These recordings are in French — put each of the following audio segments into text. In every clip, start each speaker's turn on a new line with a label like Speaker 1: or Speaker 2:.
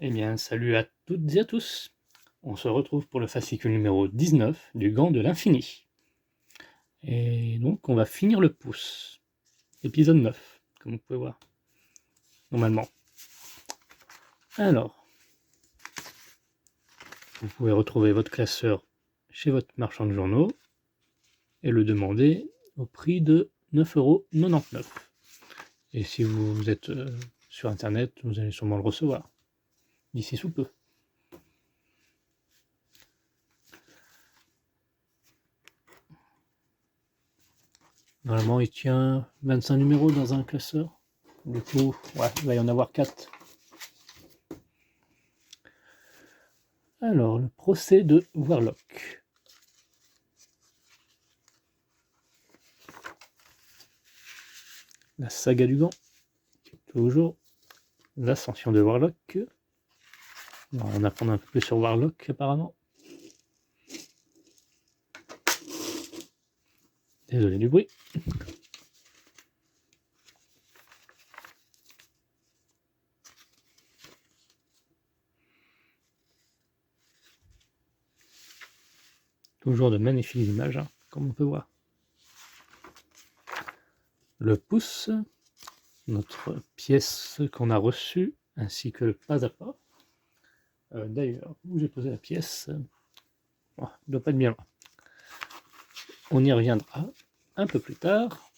Speaker 1: Eh bien, salut à toutes et à tous. On se retrouve pour le fascicule numéro 19 du Gant de l'Infini. Et donc, on va finir le pouce. Épisode 9, comme vous pouvez voir. Normalement. Alors, vous pouvez retrouver votre classeur chez votre marchand de journaux et le demander au prix de 9,99 €. Et si vous êtes sur Internet, vous allez sûrement le recevoir d'ici sous peu. Normalement, il tient 25 numéros dans un classeur. Du coup, ouais, il va y en avoir 4. Alors, le procès de Warlock. La saga du gant. Toujours l'ascension de Warlock. On va en apprendre un peu plus sur Warlock, apparemment. Désolé du bruit. Toujours de magnifiques images, hein, comme on peut voir. Le pouce, notre pièce qu'on a reçue, ainsi que le pas à pas. D'ailleurs, où j'ai posé la pièce, oh, il ne doit pas être bien loin. On y reviendra un peu plus tard.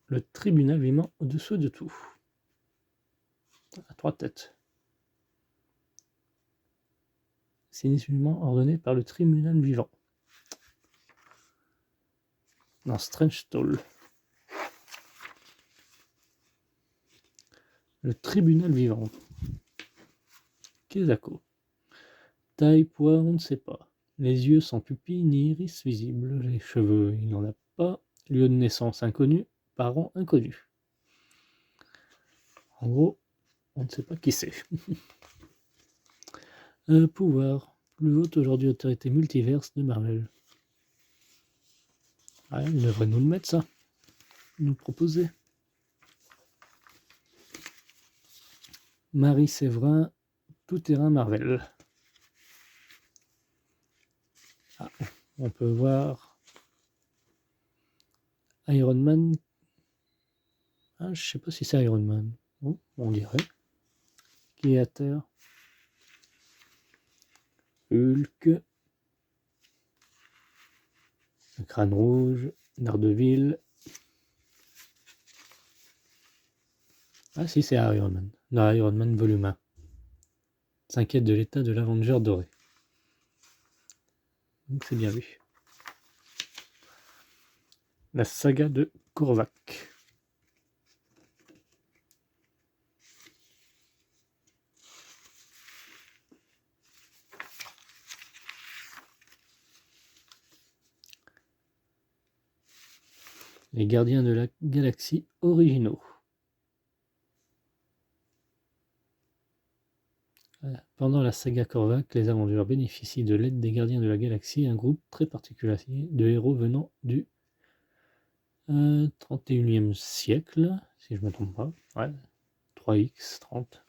Speaker 1: Le tribunal vivant au-dessous de tout. À 3 têtes. C'est initialement ordonné par le tribunal vivant. Dans Strange Stall. Le tribunal vivant. Kezako. Taille, poids, on ne sait pas. Les yeux sans pupille ni iris visible. Les cheveux, il n'en a pas. Lieu de naissance inconnu. Parents inconnus. En gros, on ne sait pas qui c'est. Pouvoir. Plus haute aujourd'hui autorité multiverse de Marvel. Ouais, il devrait nous le mettre ça. Nous le proposer. Marie Séverin, tout terrain Marvel. Ah, on peut voir Iron Man. Ah, je sais pas si c'est Iron Man. Oh, on dirait. Qui est à terre. Hulk. Le crâne rouge. Daredevil. Ah si, c'est Iron Man. Non, Iron Man volume 1. S'inquiète de l'état de l'Avenger doré. Donc c'est bien vu. La saga de Korvac. Les gardiens de la galaxie originaux. Pendant la saga Korvac, les Avengers bénéficient de l'aide des gardiens de la galaxie, un groupe très particulier de héros venant du 31e siècle, si je ne me trompe pas. Ouais, 3X, 30.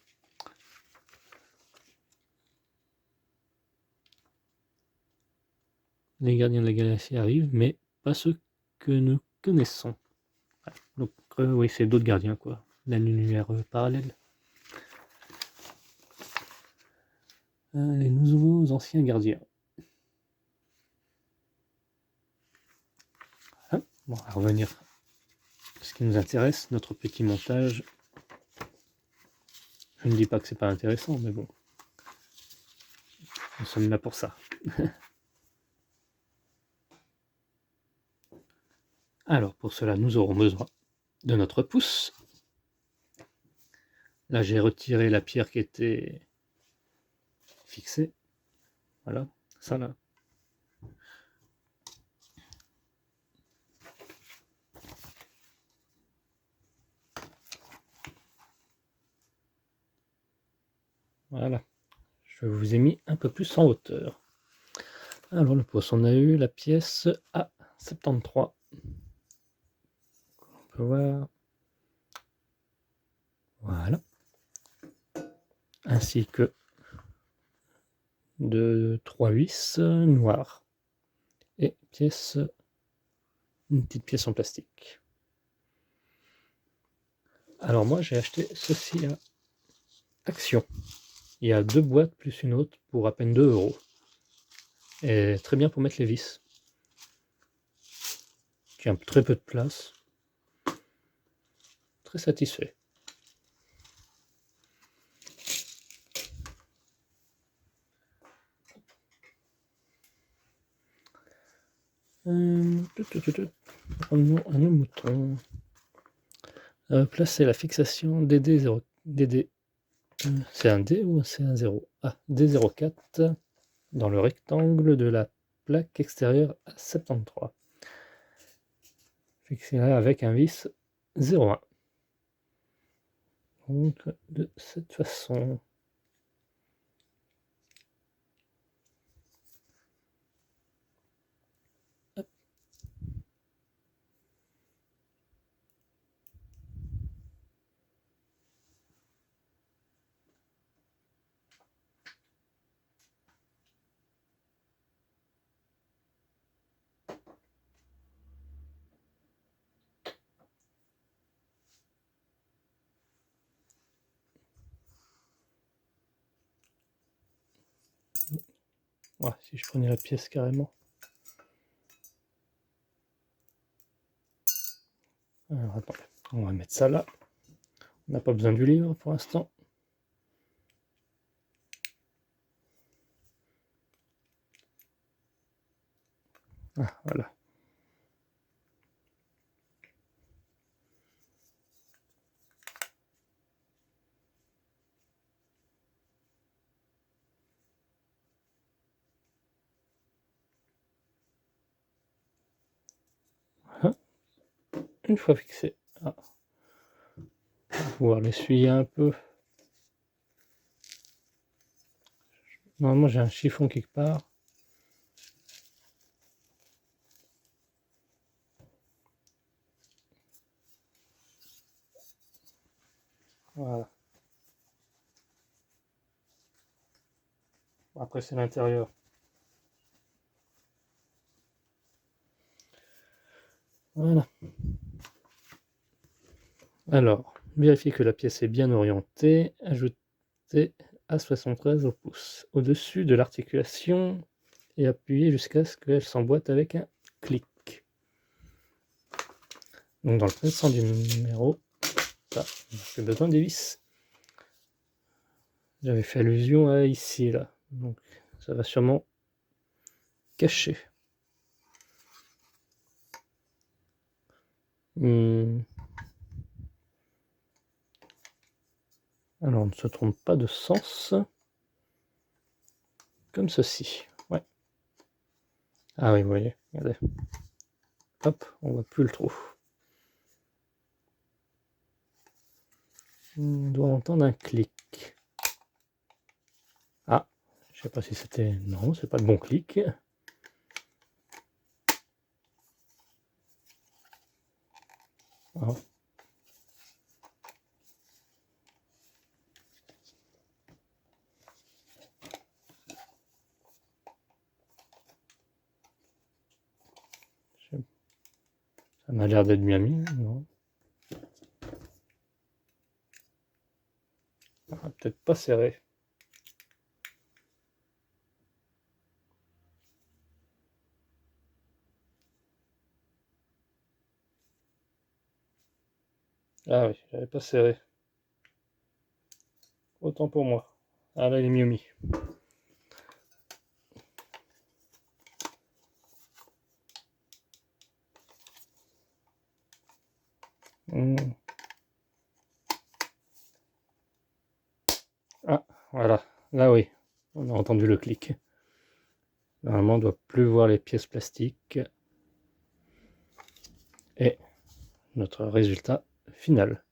Speaker 1: Les gardiens de la galaxie arrivent, mais pas ceux que nous connaissons. Ouais, donc, oui, c'est d'autres gardiens, quoi. L'univers parallèle. Les nouveaux anciens gardiens. Voilà. Bon, on va revenir à ce qui nous intéresse, notre petit montage. Je ne dis pas que c'est pas intéressant, mais bon. Nous sommes là pour ça. Alors, pour cela, nous aurons besoin de notre pouce. Là, j'ai retiré la pierre qui était fixée. Voilà, ça là. Voilà. Je vous ai mis un peu plus en hauteur. Alors, le pouce, on a eu la pièce A73. On peut voir ainsi que de 3 vis noires et une petite pièce en plastique. Alors moi j'ai acheté ceci à Action. Il y a 2 boîtes plus une autre pour à peine 2 €. Et très bien pour mettre les vis. Qui a très peu de place. Très satisfait. Revenons à nos moutons. Placer la fixation DD0. DD. C'est un D ou c'est un 0? Ah, D04 dans le rectangle de la plaque extérieure à 73. Fixez-la avec un vis 0,1. Donc de cette façon. Hop. Ouais, si je prenais la pièce carrément. Alors attendez, on va mettre ça là. On n'a pas besoin du livre pour l'instant. Ah, voilà. Voilà. Une fois fixé, on va pouvoir l'essuyer un peu. Normalement j'ai un chiffon quelque part. Voilà. Après c'est l'intérieur. Voilà. Alors, vérifiez que la pièce est bien orientée. Ajoutez A73 au pouce au-dessus de l'articulation et appuyez jusqu'à ce qu'elle s'emboîte avec un clic. Donc dans le précédent du numéro, ça, on n'a plus besoin des vis. J'avais fait allusion à ici, là. Donc ça va sûrement cacher. Alors on ne se trompe pas de sens. Comme ceci. Ouais. Ah oui, vous voyez, regardez. Hop, on voit plus le trou. On doit entendre un clic. Ah, je sais pas si c'était... Non, c'est pas le bon clic. Ah. Ça m'a l'air d'être bien mis, non? Ah, peut-être pas serré. Ah oui, j'avais pas serré. Autant pour moi. Ah là, il est mieux mis. Ah, voilà. Là, oui. On a entendu le clic. Normalement, on ne doit plus voir les pièces plastiques. Et notre résultat final.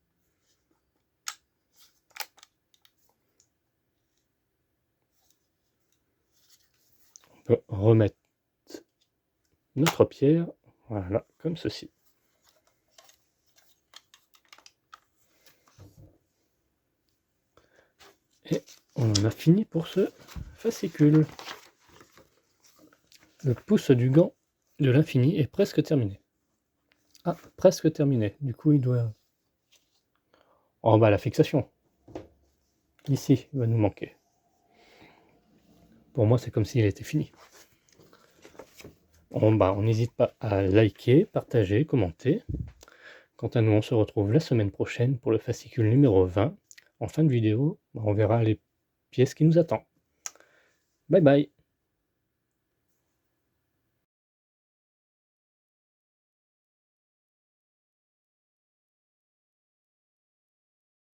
Speaker 1: On peut remettre notre pierre, voilà, comme ceci. Et on en a fini pour ce fascicule. Le pouce du gant de l'infini est presque terminé. Ah, presque terminé. Du coup, il doit... Oh bah la fixation. Ici, il va nous manquer. Pour moi, c'est comme s'il était fini. On n'hésite pas à liker, partager, commenter. Quant à nous, on se retrouve la semaine prochaine pour le fascicule numéro 20. En fin de vidéo, on verra les pièces qui nous attendent. Bye bye.